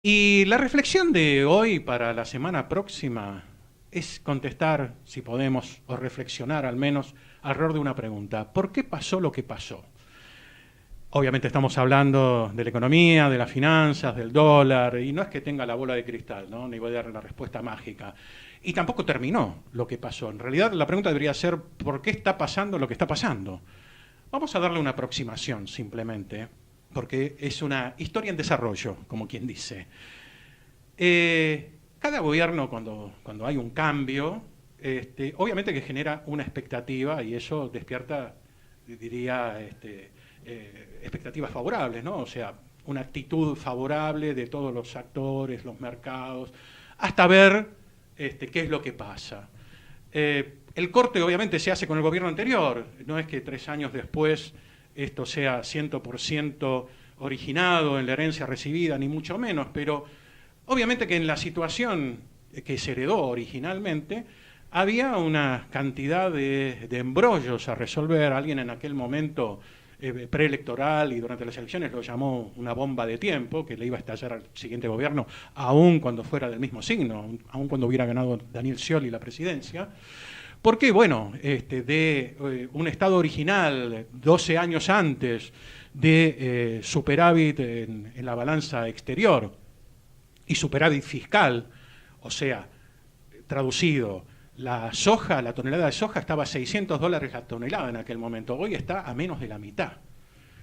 Y la reflexión de hoy para la semana próxima es contestar, si podemos, o reflexionar al menos alrededor de una pregunta. ¿Por qué pasó lo que pasó? Obviamente estamos hablando de la economía, de las finanzas, del dólar, y no es que tenga la bola de cristal, ¿no? Ni voy a dar la respuesta mágica. Y tampoco terminó lo que pasó. En realidad la pregunta debería ser ¿por qué está pasando lo que está pasando? Vamos a darle una aproximación simplemente, porque es una historia en desarrollo, como quien dice. Cada gobierno cuando hay un cambio, obviamente que genera una expectativa y eso despierta, diría, expectativas favorables, ¿no? O sea, una actitud favorable de todos los actores, los mercados, hasta ver qué es lo que pasa. El corte obviamente se hace con el gobierno anterior, no es que 3 años después esto sea 100% originado en la herencia recibida, ni mucho menos, pero obviamente que en la situación que se heredó originalmente había una cantidad de embrollos a resolver. Alguien en aquel momento preelectoral y durante las elecciones lo llamó una bomba de tiempo que le iba a estallar al siguiente gobierno, aun cuando fuera del mismo signo, aun cuando hubiera ganado Daniel Scioli la presidencia. Porque, bueno, de un estado original 12 años antes de superávit en la balanza exterior y superávit fiscal, o sea, traducido, la soja, la tonelada de soja estaba a $600 la tonelada en aquel momento, hoy está a menos de la mitad.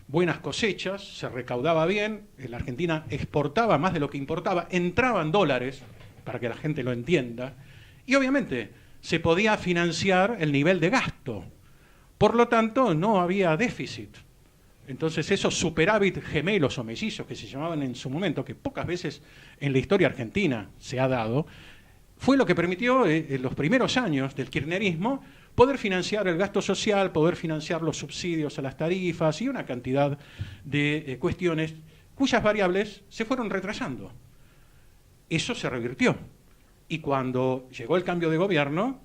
Buenas cosechas, se recaudaba bien, la Argentina exportaba más de lo que importaba, entraban dólares, para que la gente lo entienda, y obviamente se podía financiar el nivel de gasto. Por lo tanto, no había déficit. Entonces, esos superávit gemelos o mellizos que se llamaban en su momento, que pocas veces en la historia argentina se ha dado, fue lo que permitió en los primeros años del kirchnerismo poder financiar el gasto social, poder financiar los subsidios a las tarifas y una cantidad de cuestiones cuyas variables se fueron retrasando. Eso se revirtió. Y cuando llegó el cambio de gobierno,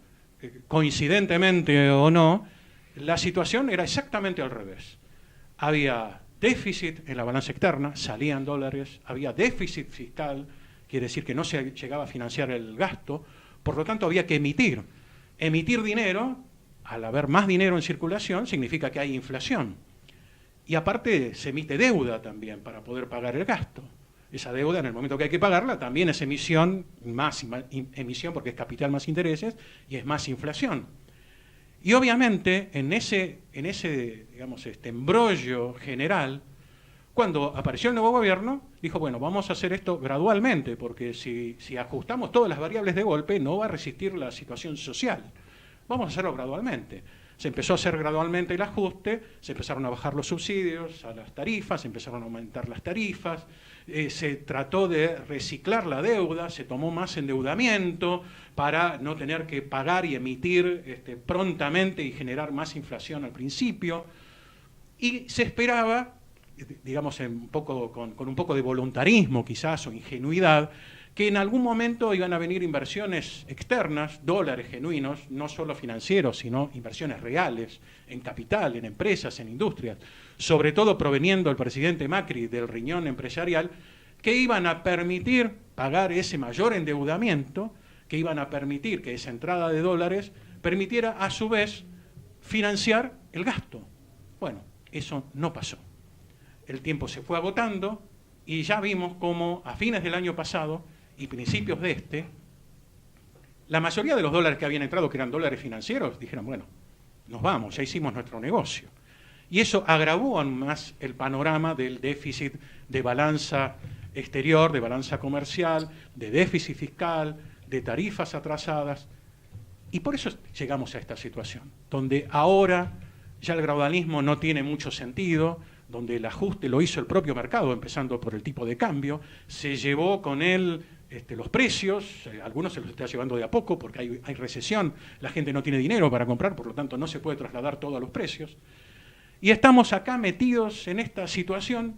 coincidentemente o no, la situación era exactamente al revés. Había déficit en la balanza externa, salían dólares, había déficit fiscal, quiere decir que no se llegaba a financiar el gasto, por lo tanto había que emitir. Emitir dinero, al haber más dinero en circulación, significa que hay inflación. Y aparte se emite deuda también para poder pagar el gasto. Esa deuda, en el momento que hay que pagarla, también es emisión, más emisión porque es capital más intereses, y es más inflación. Y obviamente, en ese digamos, embrollo general, cuando apareció el nuevo gobierno, dijo, bueno, vamos a hacer esto gradualmente, porque si ajustamos todas las variables de golpe, no va a resistir la situación social. Vamos a hacerlo gradualmente. Se empezó a hacer gradualmente el ajuste, se empezaron a bajar los subsidios a las tarifas, se empezaron a aumentar las tarifas, se trató de reciclar la deuda, se tomó más endeudamiento para no tener que pagar y emitir prontamente y generar más inflación al principio. Y se esperaba, digamos, con un poco de voluntarismo quizás o ingenuidad, que en algún momento iban a venir inversiones externas, dólares genuinos, no solo financieros, sino inversiones reales, en capital, en empresas, en industrias, sobre todo proveniendo el presidente Macri del riñón empresarial, que iban a permitir pagar ese mayor endeudamiento, que iban a permitir que esa entrada de dólares permitiera a su vez financiar el gasto. Bueno, eso no pasó. El tiempo se fue agotando y ya vimos cómo a fines del año pasado y principios de la mayoría de los dólares que habían entrado, que eran dólares financieros, dijeron, bueno, nos vamos, ya hicimos nuestro negocio. Y eso agravó aún más el panorama del déficit de balanza exterior, de balanza comercial, de déficit fiscal, de tarifas atrasadas. Y por eso llegamos a esta situación, donde ahora ya el gradualismo no tiene mucho sentido, donde el ajuste lo hizo el propio mercado, empezando por el tipo de cambio, se llevó con él los precios, algunos se los está llevando de a poco porque hay recesión, la gente no tiene dinero para comprar, por lo tanto no se puede trasladar todo a los precios. Y estamos acá metidos en esta situación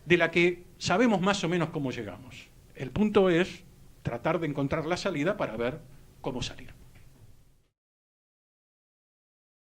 de la que sabemos más o menos cómo llegamos. El punto es tratar de encontrar la salida para ver cómo salir.